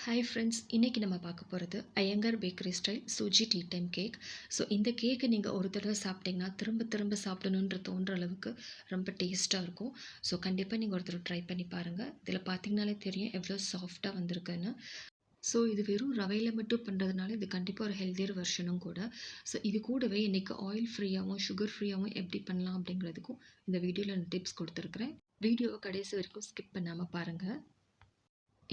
Hi friends, இன்றைக்கி நம்ம பார்க்க போகிறது Iyengar bakery style சூஜி tea time cake. So இந்த கேக்கை நீங்கள் ஒரு தடவை சாப்பிட்டிங்கன்னா திரும்ப திரும்ப சாப்பிடணுன்ற தோன்ற அளவுக்கு ரொம்ப டேஸ்ட்டாக இருக்கும். ஸோ கண்டிப்பாக நீங்கள் ஒரு தடவை ட்ரை பண்ணி பாருங்கள். இதில் பார்த்தீங்கனாலே தெரியும் எவ்வளோ சாஃப்டாக வந்திருக்குன்னு. ஸோ இது வெறும் ரவையில் மட்டும் பண்ணுறதுனால இது கண்டிப்பாக ஒரு ஹெல்த்தியர் வெர்ஷனும் கூட. ஸோ இது கூடவே இன்றைக்கி ஆயில் ஃப்ரீயாகவும் சுகர் ஃப்ரீயாகவும் எப்படி பண்ணலாம் அப்படிங்கிறதுக்கும் இந்த வீடியோவில் நான் டிப்ஸ் கொடுத்துருக்குறேன். வீடியோவை கடைசி வரைக்கும் ஸ்கிப் பண்ணாமல் பாருங்கள்.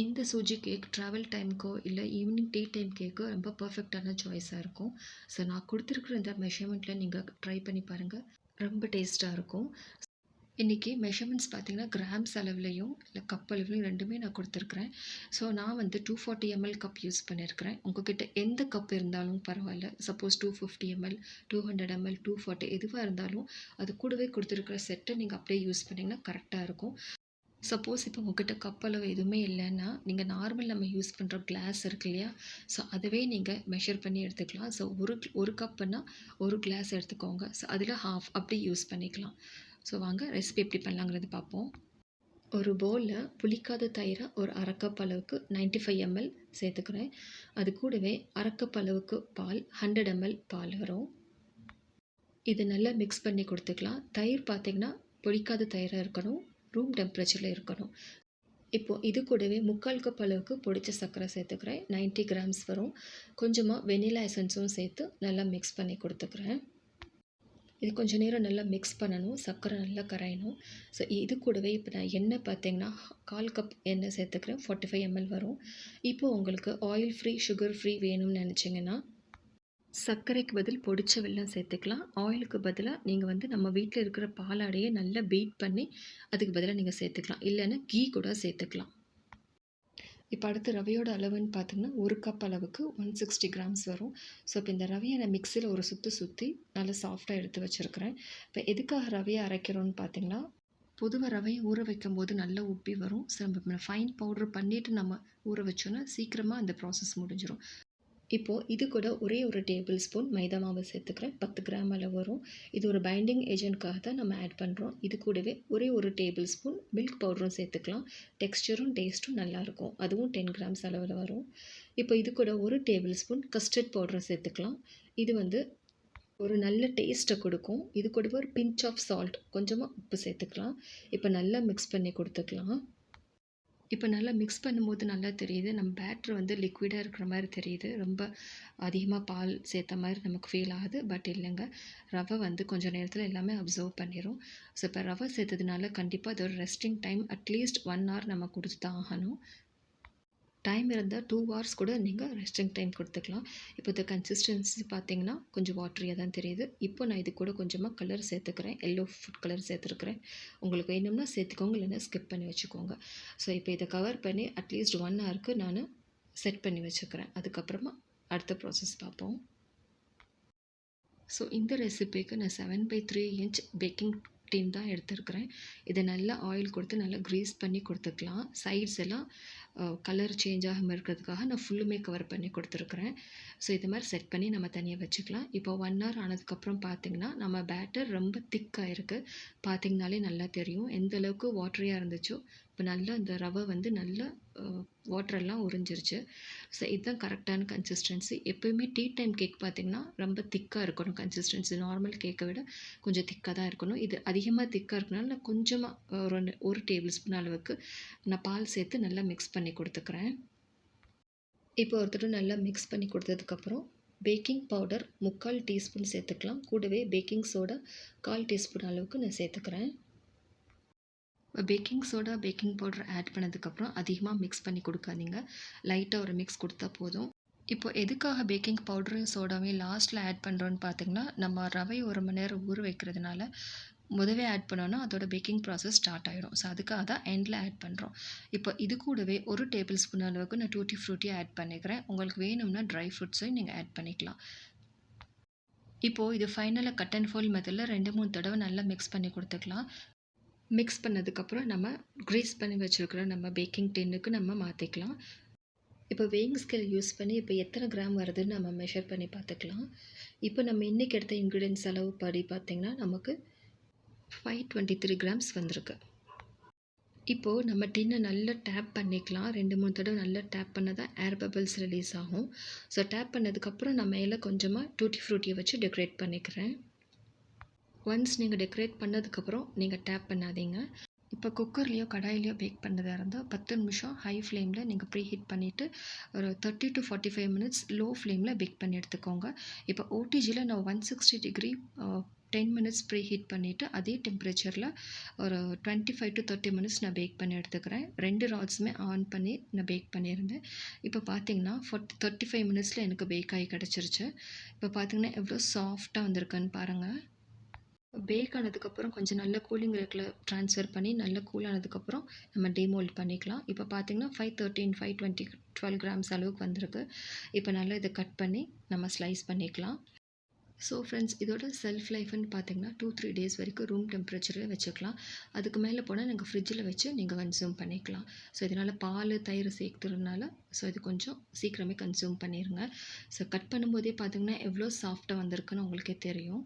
இந்த சூஜி கேக் ட்ராவல் டைமுக்கோ இல்லை ஈவினிங் டீ டைம் கேக்கோ ரொம்ப பர்ஃபெக்டான சாய்ஸாக இருக்கும். ஸோ நான் கொடுத்துருக்குற இந்த மெஷர்மெண்ட்டில் நீங்கள் ட்ரை பண்ணி பாருங்கள், ரொம்ப டேஸ்ட்டாக இருக்கும். இன்றைக்கி மெஷர்மெண்ட்ஸ் பார்த்திங்கன்னா கிராம்ஸ் அளவுலையும் இல்லை கப் அளவுலையும் ரெண்டுமே நான் கொடுத்துருக்குறேன். ஸோ நான் வந்து 240 ml கப் யூஸ் பண்ணியிருக்கிறேன். உங்கள்கிட்ட எந்த கப் இருந்தாலும் பரவாயில்ல. சப்போஸ் 250 ml 200 ml 240 எதுவாக இருந்தாலும் அது கூடவே கொடுத்துருக்குற செட்டை நீங்கள் அப்படியே யூஸ் பண்ணிங்கன்னா கரெக்டாக இருக்கும். சப்போஸ் இப்போ உங்கள்கிட்ட கப் அளவு எதுவுமே இல்லைன்னா நீங்கள் நார்மல் நம்ம யூஸ் பண்ணுற கிளாஸ் இருக்கு இல்லையா, ஸோ அதுவே நீங்கள் மெஷர் பண்ணி எடுத்துக்கலாம். ஸோ ஒரு கப்புன்னா ஒரு கிளாஸ் எடுத்துக்கோங்க. ஸோ அதில் ஹாஃப் அப்படி யூஸ் பண்ணிக்கலாம். ஸோ வாங்க ரெசிபி எப்படி பண்ணலாங்கிறது பார்ப்போம். ஒரு பவுலில் புளிக்காத தயிரை ஒரு அரை கப் அளவுக்கு 95 ml சேர்த்துக்கிறேன். அது கூடவே அரை கப் அளவுக்கு பால் 100 ml பால் வரும். இதை நல்லா மிக்ஸ் பண்ணி கொடுத்துக்கலாம். தயிர் பார்த்திங்கன்னா புளிக்காத தயிராக இருக்கணும், ரூம் டெம்பரேச்சரில் இருக்கணும். இப்போது இது கூடவே 3/4 கப் அளவுக்கு பொடிச்ச சர்க்கரை சேர்த்துக்கிறேன். 90 கிராம்ஸ் வரும். கொஞ்சமாக வெனிலா எசன்ஸும் சேர்த்து நல்லா மிக்ஸ் பண்ணி கொடுத்துக்கிறேன். இது கொஞ்சம் நேரம் நல்லா மிக்ஸ் பண்ணணும், சர்க்கரை நல்லா கரையணும். ஸோ இது கூடவே இப்போ நான் எண்ணெய் பார்த்திங்கன்னா 1/4 கப் எண்ணெய் சேர்த்துக்கிறேன். 45 ml வரும். இப்போது உங்களுக்கு ஆயில் ஃப்ரீ சுகர் ஃப்ரீ வேணும்னு நினச்சிங்கன்னா சர்க்கரைக்கு பதில் பொடிச்ச வெல்லம் சேர்த்துக்கலாம். ஆயிலுக்கு பதிலாக நீங்கள் வந்து நம்ம வீட்டில் இருக்கிற பாலாடையை நல்லா பீட் பண்ணி அதுக்கு பதிலாக நீங்கள் சேர்த்துக்கலாம். இல்லைன்னா கீ கூட சேர்த்துக்கலாம். இப்போ அடுத்து ரவையோட அளவுன்னு பார்த்திங்கன்னா 1 கப் அளவுக்கு 160 கிராம்ஸ் வரும். ஸோ இப்போ இந்த ரவையை நான் மிக்சியில் ஒரு சுற்றி நல்லா சாஃப்டாக எடுத்து வச்சுருக்கிறேன். இப்போ எதுக்காக ரவையை அரைக்கிறோன்னு பார்த்திங்கன்னா, பொதுவாக ரவையை ஊற வைக்கும்போது நல்லா உப்பி வரும். ஸோ நம்ம ஃபைன் பவுட்ரு பண்ணிவிட்டு நம்ம ஊற வச்சோன்னா சீக்கிரமாக அந்த ப்ராசஸ் முடிஞ்சிடும். இப்போது இது கூட ஒரே ஒரு டேபிள் ஸ்பூன் மைதா மாவு சேர்த்துக்கிறேன். 10 கிராம் அளவு வரும். இது ஒரு பைண்டிங் ஏஜென்ட்காக தான் நம்ம ஆட் பண்ணுறோம். இது கூடவே ஒரே ஒரு டேபிள் ஸ்பூன் மில்க் பவுடரும் சேர்த்துக்கலாம். டெக்ஸ்டரும் டேஸ்ட்டும் நல்லாயிருக்கும். அதுவும் 10 கிராம்ஸ் அளவில் வரும். இப்போ இது கூட ஒரு டேபிள் ஸ்பூன் கஸ்டர்ட் பவுடரும் சேர்த்துக்கலாம். இது வந்து ஒரு நல்ல டேஸ்ட்டை கொடுக்கும். இது கூடவே ஒரு பிஞ்ச் ஆஃப் சால்ட், கொஞ்சமாக உப்பு சேர்த்துக்கலாம். இப்போ நல்லா மிக்ஸ் பண்ணி கொடுத்துக்கலாம். இப்போ நல்லா மிக்ஸ் பண்ணும்போது நல்லா தெரியுது, நம்ம பேட்ரு வந்து லிக்விடாக இருக்கிற மாதிரி தெரியுது. ரொம்ப அதிகமாக பால் சேர்த்த மாதிரி நமக்கு ஃபீல் ஆகுது. பட் இல்லைங்க, ரவை வந்து கொஞ்சம் நேரத்தில் எல்லாமே அப்சர்வ் பண்ணிடும். ஸோ இப்போ ரவை சேர்த்ததுனால கண்டிப்பாக அது ஒரு ரெஸ்டிங் டைம் அட்லீஸ்ட் 1 hour நம்ம கொடுத்து தான் ஆகணும். டைம் இருந்தால் 2 hours கூட நீங்கள் ரெஸ்டிங் டைம் கொடுத்துக்கலாம். இப்போ இந்த கன்சிஸ்டன்சி பார்த்திங்கன்னா கொஞ்சம் வாட்டரியாக தான் தெரியுது. இப்போ நான் இது கூட கொஞ்சமாக கலர் சேர்த்துக்கிறேன். எல்லோ ஃபுட் கலர் சேர்த்துருக்குறேன். உங்களுக்கு வேணும்னா சேர்த்துக்கோங்க, இல்லைன்னா ஸ்கிப் பண்ணி வச்சுக்கோங்க. ஸோ இப்போ இதை கவர் பண்ணி அட்லீஸ்ட் 1 hourக்கு நான் செட் பண்ணி வச்சுக்கிறேன். அதுக்கப்புறமா அடுத்த ப்ராசஸ் பார்ப்போம். ஸோ இந்த ரெசிபிக்கு நான் 7/3 inch பேக்கிங் டின் தான் எடுத்துருக்கிறேன். இதை நல்லா ஆயில் கொடுத்து நல்லா க்ரீஸ் பண்ணி கொடுத்துக்கலாம். சைட்ஸ் எல்லாம் கலர் சேஞ்ச் ஆகாமல் இருக்கிறதுக்காக நான் ஃபுல்லுமே கவர் பண்ணி கொடுத்துருக்குறேன். ஸோ இது மாதிரி செட் பண்ணி நம்ம தனியாக வச்சுக்கலாம். இப்போ 1 hour ஆனதுக்கப்புறம் பார்த்திங்கன்னா நம்ம பேட்டர் ரொம்ப திக்காக இருக்குது. பார்த்திங்கனாலே நல்லா தெரியும் எந்த அளவுக்கு வாட்டரியாக இருந்துச்சோ. இப்போ நல்லா இந்த ரவை வந்து நல்லா வாட்டரெல்லாம் உறிஞ்சிருச்சு. ஸோ இதுதான் கரெக்டான கன்சிஸ்டன்சி. எப்போயுமே டீ டைம் கேக் பார்த்திங்கன்னா ரொம்ப திக்காக இருக்கணும் கன்சிஸ்டன்சி. நார்மல் கேக்கை விட கொஞ்சம் திக்காக தான் இருக்கணும். இது அதிகமாக திக்காக இருக்கனால நான் கொஞ்சமாக ஒரு டேபிள் ஸ்பூன் அளவுக்கு நான் பால் சேர்த்து நல்லா மிக்ஸ் பண்ணி கொடுத்துக்கிறேன். இப்போ ஒருத்தர் நல்லா மிக்ஸ் பண்ணி கொடுத்ததுக்கப்புறம் பேக்கிங் பவுடர் 3/4 டீஸ்பூன் சேர்த்துக்கலாம். கூடவே பேக்கிங் சோடா 1/4 டீஸ்பூன் அளவுக்கு நான் சேர்த்துக்கிறேன். Baking soda baking powder add பண்ணதுக்கப்புறம் அதிகமாக மிக்ஸ் பண்ணி கொடுக்காதீங்க. லைட்டாக ஒரு மிக்ஸ் கொடுத்தா போதும். இப்போ எதுக்காக பேக்கிங் பவுடரும் சோடாவையும் லாஸ்ட்டில் ஆட் பண்ணுறோன்னு பார்த்திங்கன்னா, நம்ம ரவை 1 மணி நேரம் ஊற வைக்கிறதுனால முதவே ஆட் பண்ணோன்னா அதோட பேக்கிங் ப்ராசஸ் ஸ்டார்ட் ஆகிடும். ஸோ அதுக்காக தான் எண்டில் ஆட் பண்ணுறோம். இப்போ இது கூடவே ஒரு டேபிள் ஸ்பூன் அளவுக்கு நான் டூட்டி ஃப்ரூட்டி ஆட் பண்ணிக்கிறேன். உங்களுக்கு வேணும்னா ட்ரை ஃப்ரூட்ஸையும் நீங்கள் ஆட் பண்ணிக்கலாம். இப்போது இது ஃபைனலாக கட் அண்ட் ஃபோல்ட் மெத்தடில் 2-3 தடவை நல்லா மிக்ஸ் பண்ணி கொடுத்துக்கலாம். மிக்ஸ் பண்ணதுக்கப்புறம் நம்ம க்ரீஸ் பண்ணி வச்சுருக்கிற நம்ம பேக்கிங் டின்னுக்கு நம்ம மாற்றிக்கலாம். இப்போ வெயிங் ஸ்கேல் யூஸ் பண்ணி இப்போ எத்தனை கிராம் வருதுன்னு நம்ம மெஷர் பண்ணி பார்த்துக்கலாம். இப்போ நம்ம இன்றைக்கி எடுத்த இன்க்ரீடியன்ஸ் அளவு படி பார்த்திங்கன்னா நமக்கு 523 கிராம்ஸ் வந்திருக்கு. இப்போது நம்ம டின்னை நல்லா டேப் பண்ணிக்கலாம். 2, 3 தடவ நல்லா டேப் பண்ணா தான் ஏர் பபிள்ஸ் ரிலீஸ் ஆகும். ஸோ டேப் பண்ணதுக்கப்புறம் நான் மேல கொஞ்சமா டூட்டி ஃப்ரூட்டிய வச்சு டெக்கரேட் பண்ணிக்கிறேன். ஒன்ஸ் நீங்க டெக்கரேட் பண்ணதுக்கப்புறம் நீங்க டேப் பண்ணாதீங்க. இப்போ குக்கர்லேயோ கடாயிலையோ பேக் பண்ணுறதா இருந்தால் 10 நிமிஷம் ஹை ஃப்ளேமில் நீங்கள் ப்ரீ ஹீட் பண்ணிவிட்டு ஒரு 30 to 45 மினிட்ஸ் லோ ஃப்ளேமில் பேக் பண்ணி எடுத்துக்கோங்க. இப்போ ஓடிஜியில் நான் 160 டிகிரி 10 மினிட்ஸ் ப்ரீ ஹீட் பண்ணிவிட்டு அதே டெம்பரேச்சரில் ஒரு 25 to 30 மினிட்ஸ் நான் பேக் பண்ணி எடுத்துக்கிறேன். 2 ராட்ஸுமே ஆன் பண்ணி நான் பேக் பண்ணியிருந்தேன். இப்போ பார்த்தீங்கன்னா 35 மினிட்ஸில் எனக்கு பேக் ஆகி கிடச்சிருச்சு. இப்போ பார்த்தீங்கன்னா எவ்வளோ சாஃப்டாக வந்திருக்குன்னு பாருங்கள். பேக் ஆனதுக்கப்புறம் கொஞ்சம் நல்ல கூலிங் ரேக்கில் ட்ரான்ஸ்ஃபர் பண்ணி நல்லா கூல் ஆனதுக்கப்புறம் நம்ம டீமோல்ட் பண்ணிக்கலாம். இப்போ பார்த்தீங்கன்னா 513, 520, 12 கிராம்ஸ் அளவுக்கு வந்திருக்கு. இப்போ நல்லா இதை கட் பண்ணி நம்ம ஸ்லைஸ் பண்ணிக்கலாம். ஸோ ஃப்ரெண்ட்ஸ், இதோட செல்ஃப் லைஃப்னு பார்த்தீங்கன்னா 2, 3 டேஸ் வரைக்கும் ரூம் டெம்பரேச்சரில் வச்சுக்கலாம். அதுக்கு மேலே போனால் நீங்கள் ஃப்ரிட்ஜில் வச்சு நீங்கள் கன்சியூம் பண்ணிக்கலாம். ஸோ இதனால் பால், தயிர் சேர்த்துறதுனால ஸோ இது கொஞ்சம் சீக்கிரமே கன்சியூம் பண்ணிடுங்க. ஸோ கட் பண்ணும்போதே பார்த்தீங்கன்னா எவ்வளோ சாஃப்டாக வந்திருக்குன்னு உங்களுக்கே தெரியும்.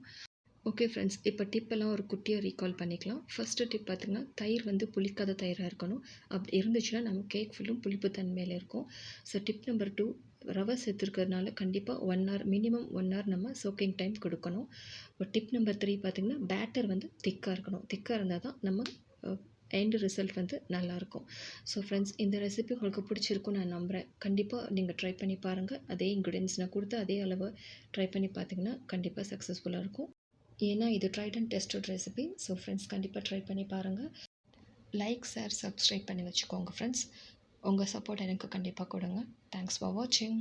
ஓகே ஃப்ரெண்ட்ஸ், இப்போ டிப்பெல்லாம் ஒரு குட்டியாக ரீகால் பண்ணிக்கலாம். ஃபஸ்ட்டு டிப் பார்த்திங்கன்னா, தயிர் வந்து புளிக்காத தயிராக இருக்கணும். அப்படி இருந்துச்சுன்னா நம்ம கேக் ஃபுல்லும் புளிப்பு தன்மையில் இருக்கும். ஸோ டிப் நம்பர் 2, ரவை சேர்த்துருக்கிறதுனால கண்டிப்பாக 1 ஹவர் மினிமம் 1 ஹவர் நம்ம சோக்கிங் டைம் கொடுக்கணும். இப்போ டிப் நம்பர் 3 பார்த்திங்கன்னா, பேட்டர் வந்து திக்காக இருக்கணும். திக்காக இருந்தால் தான் நம்ம எண்ட் ரிசல்ட் வந்து நல்லாயிருக்கும். ஸோ ஃப்ரெண்ட்ஸ், இந்த ரெசிபி உங்களுக்கு பிடிச்சிருக்குன்னு நான் நம்புகிறேன். கண்டிப்பாக நீங்கள் ட்ரை பண்ணி பாருங்கள். அதே இன்க்ரீடியன்ஸ் நான் கொடுத்து அதே அளவு ட்ரை பண்ணி பார்த்தீங்கன்னா கண்டிப்பாக சக்ஸஸ்ஃபுல்லாக இருக்கும். ஏன்னா இது tried and tested recipe. So friends, கண்டிப்பாக ட்ரை பண்ணி பாருங்கள். லைக், ஷேர், சப்ஸ்கிரைப் பண்ணி வச்சுக்கோங்க ஃப்ரெண்ட்ஸ். உங்கள் சப்போர்ட் எனக்கு கண்டிப்பாக கொடுங்க. தேங்க்ஸ் ஃபார் வாட்சிங்.